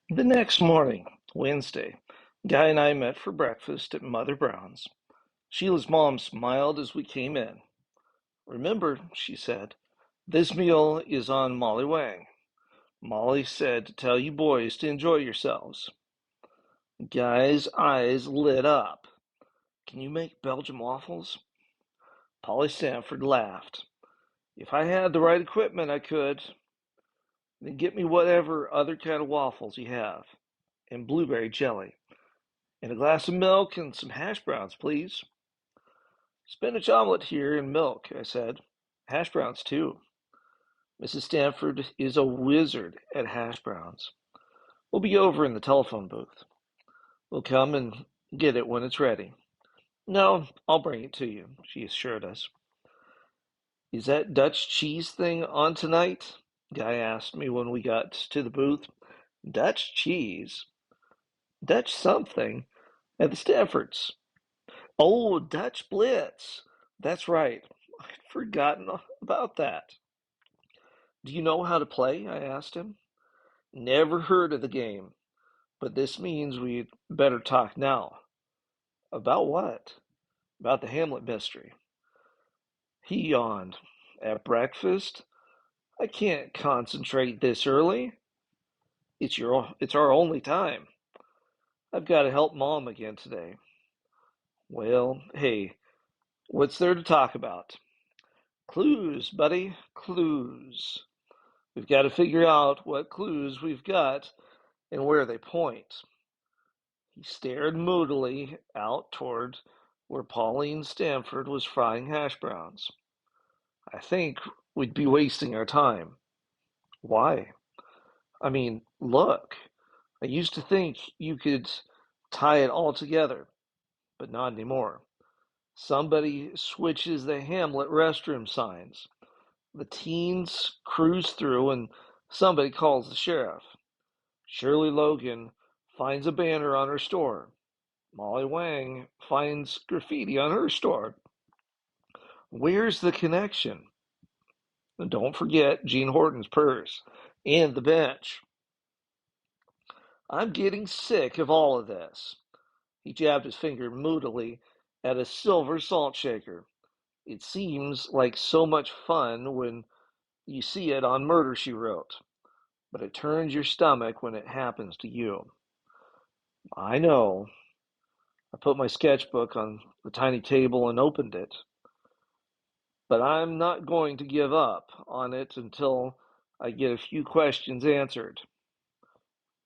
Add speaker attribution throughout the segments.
Speaker 1: The next morning, Wednesday, Guy and I met for breakfast at Mother Brown's. Sheila's mom smiled as we came in. "Remember," she said, "this meal is on Molly Wang. Molly said to tell you boys to enjoy yourselves." Guy's eyes lit up. "Can you make Belgian waffles?" Polly Sanford laughed. "If I had the right equipment, I could." "Then get me whatever other kind of waffles you have, and blueberry jelly, and a glass of milk and some hash browns, please." "Spinach omelet here and milk," I said. "Hash browns, too." Mrs. Stanford is a wizard at hash browns. "We'll be over in the telephone booth. We'll come and get it when it's ready." "No, I'll bring it to you," she assured us. "Is that Dutch cheese thing on tonight?" Guy asked me when we got to the booth. "Dutch cheese? Dutch something at the Stanfords. Oh, Dutch Blitz. That's right. I'd forgotten about that." "Do you know how to play?" I asked him. "Never heard of the game, but this means we'd better talk now." "About what?" "About the Hamlet mystery." He yawned. "At breakfast? I can't concentrate this early. It's our only time. I've got to help Mom again today." "Well, hey, what's there to talk about?" "Clues, buddy, clues. We've got to figure out what clues we've got and where they point." He stared moodily out toward where Pauline Stanford was frying hash browns. "I think we'd be wasting our time." "Why?" "I mean, look, I used to think you could tie it all together, but not anymore. Somebody switches the Hamlet restroom signs. The teens cruise through and somebody calls the sheriff. Shirley Logan finds a banner on her store. Molly Wang finds graffiti on her store. Where's the connection? And don't forget Gene Horton's purse and the bench." "I'm getting sick of all of this." He jabbed his finger moodily at a silver salt shaker. "It seems like so much fun when you see it on Murder, She Wrote, but it turns your stomach when it happens to you." "I know." I put my sketchbook on the tiny table and opened it. "But I'm not going to give up on it until I get a few questions answered."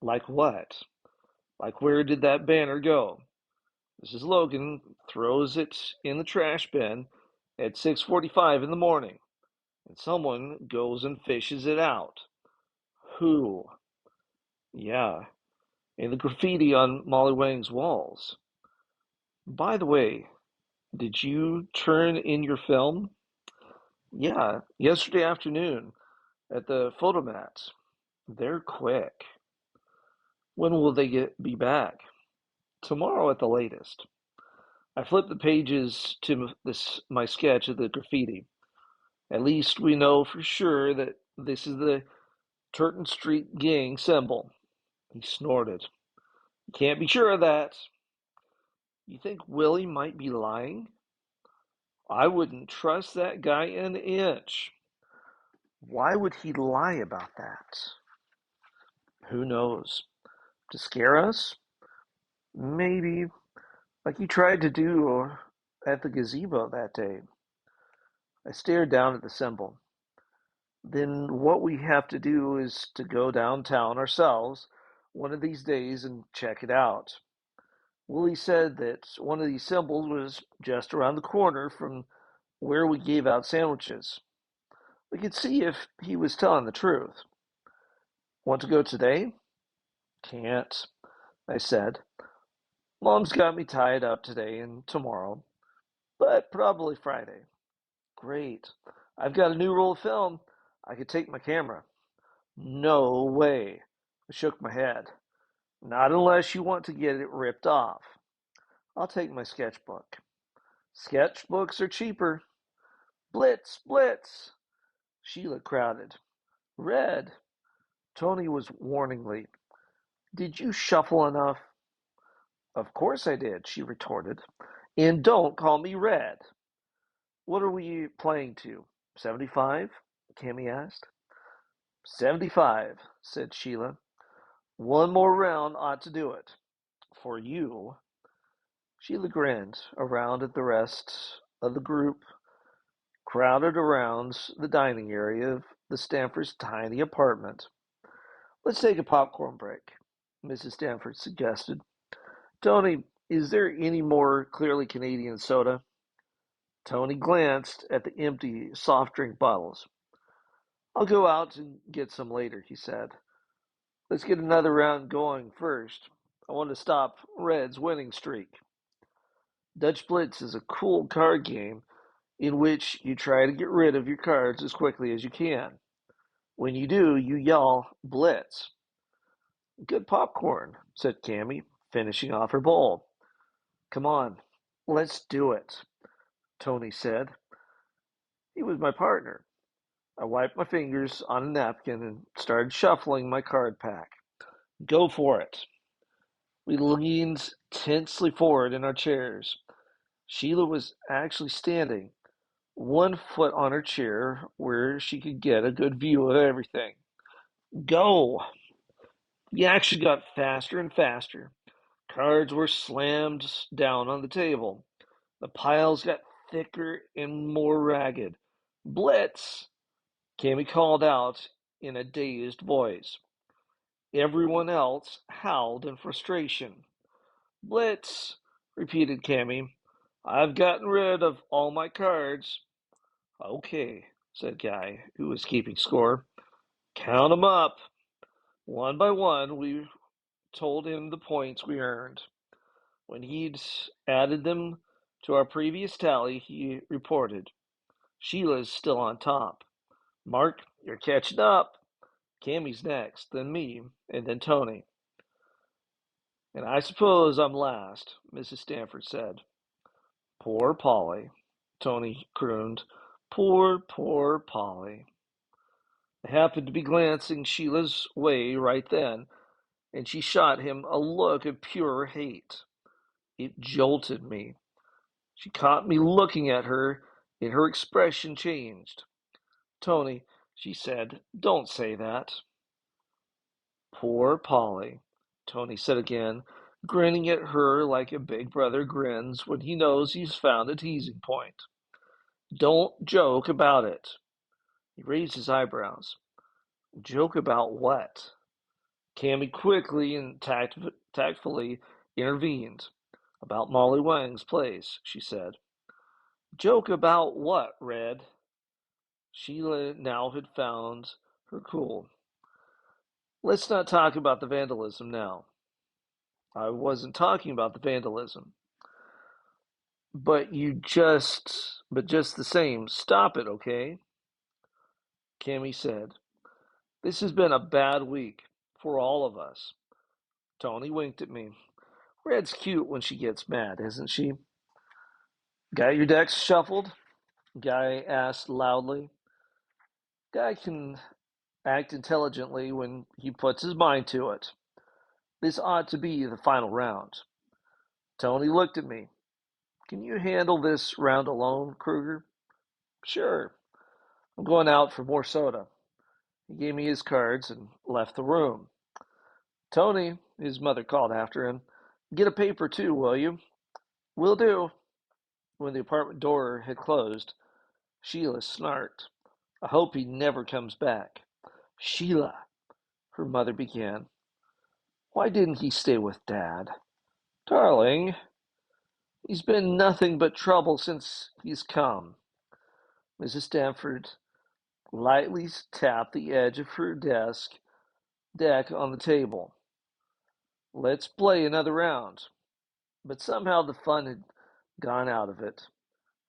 Speaker 1: "Like what?" "Like where did that banner go? Mrs. Logan throws it in the trash bin at 6:45 in the morning, and someone goes and fishes it out. Who?" "Yeah, and the graffiti on Molly Wang's walls. By the way, did you turn in your film?" "Yeah, yesterday afternoon at the photomats. They're quick." "When will they be back?" "Tomorrow at the latest." I flipped the pages to my sketch of the graffiti. "At least we know for sure that this is the Turton Street gang symbol." He snorted. "You can't be sure of that." "You think Willie might be lying?" "I wouldn't trust that guy an inch." "Why would he lie about that?" "Who knows? To scare us? Maybe, like he tried to do at the gazebo that day." I stared down at the symbol. "Then what we have to do is to go downtown ourselves one of these days and check it out." Willie said that one of these symbols was just around the corner from where we gave out sandwiches. We could see if he was telling the truth. "Want to go today?" "Can't," I said. "Mom's got me tied up today and tomorrow, but probably Friday." "Great. I've got a new roll of film. I could take my camera." "No way." I shook my head. "Not unless you want to get it ripped off. I'll take my sketchbook." "Sketchbooks are cheaper." "Blitz, Blitz." Sheila crowded. "Red." Tony was warningly. Did you shuffle enough? Of course I did, she retorted. And don't call me Red. What are we playing to? 75? Cammy asked. 75, said Sheila. One more round ought to do it. For you. Sheila grinned around at the rest of the group crowded around the dining area of the Stanfords' tiny apartment. Let's take a popcorn break, Mrs. Stanford suggested. Tony, is there any more clearly Canadian soda? Tony glanced at the empty soft drink bottles. I'll go out and get some later, he said. Let's get another round going first. I want to stop Red's winning streak. Dutch Blitz is a cool card game in which you try to get rid of your cards as quickly as you can. When you do, you yell Blitz. Good popcorn, said Cammy, finishing off her bowl. Come on, let's do it, Tony said. He was my partner. I wiped my fingers on a napkin and started shuffling my card pack. Go for it. We leaned tensely forward in our chairs. Sheila was actually standing, one foot on her chair where she could get a good view of everything. Go! The action got faster and faster. Cards were slammed down on the table. The piles got thicker and more ragged. Blitz! Cammy called out in a dazed voice. Everyone else howled in frustration. Blitz! Repeated Cammy. I've gotten rid of all my cards. Okay, said Guy, who was keeping score. Count 'em up. One by one, we told him the points we earned. When he'd added them to our previous tally, he reported, Sheila's still on top. Mark, you're catching up. Cammy's next, then me, and then Tony. And I suppose I'm last, Mrs. Stanford said. Poor Polly, Tony crooned. Poor Polly. I happened to be glancing Sheila's way right then, and she shot him a look of pure hate. It jolted me. She caught me looking at her, and her expression changed. Tony, she said, don't say that. Poor Polly, Tony said again, grinning at her like a big brother grins when he knows he's found a teasing point. Don't joke about it. He raised his eyebrows. Joke about what? Cammy quickly and tactfully intervened. About Molly Wang's place, she said. Joke about what, Red? Sheila now had found her cool. Let's not talk about the vandalism now. I wasn't talking about the vandalism. But just the same, stop it, okay? Cammy said. This has been a bad week for all of us. Tony winked at me. Red's cute when she gets mad, isn't she? Got your decks shuffled? Guy asked loudly. Guy can act intelligently when he puts his mind to it. This ought to be the final round. Tony looked at me. Can you handle this round alone, Kruger? Sure. I'm going out for more soda. He gave me his cards and left the room. Tony, his mother called after him, get a paper too, will you? Will do. When the apartment door had closed, Sheila snarked. I hope he never comes back. Sheila, her mother began. Why didn't he stay with Dad? Darling, he's been nothing but trouble since he's come. Mrs. Stanford lightly tapped the edge of her deck on the table. Let's play another round. But somehow the fun had gone out of it.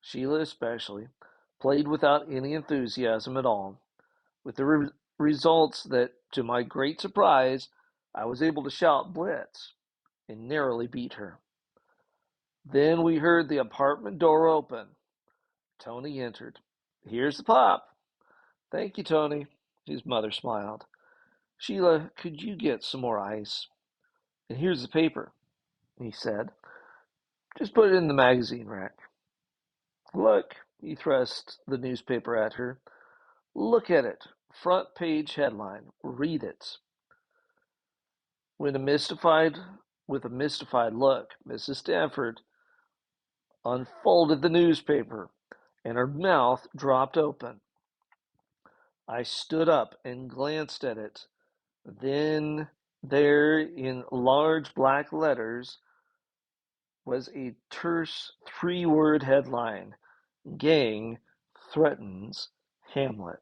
Speaker 1: Sheila especially played without any enthusiasm at all, with the results that, to my great surprise, I was able to shout Blitz and narrowly beat her. Then we heard the apartment door open. Tony entered. Here's the pop. Thank you, Tony. His mother smiled. Sheila, could you get some more ice? And here's the paper, he said. Just put it in the magazine rack. Look, he thrust the newspaper at her. Look at it. Front page headline. Read it. With a mystified look, Mrs. Stanford unfolded the newspaper, and her mouth dropped open. I stood up and glanced at it. Then, there in large black letters, was a terse three-word headline: Gang threatens Hamlet.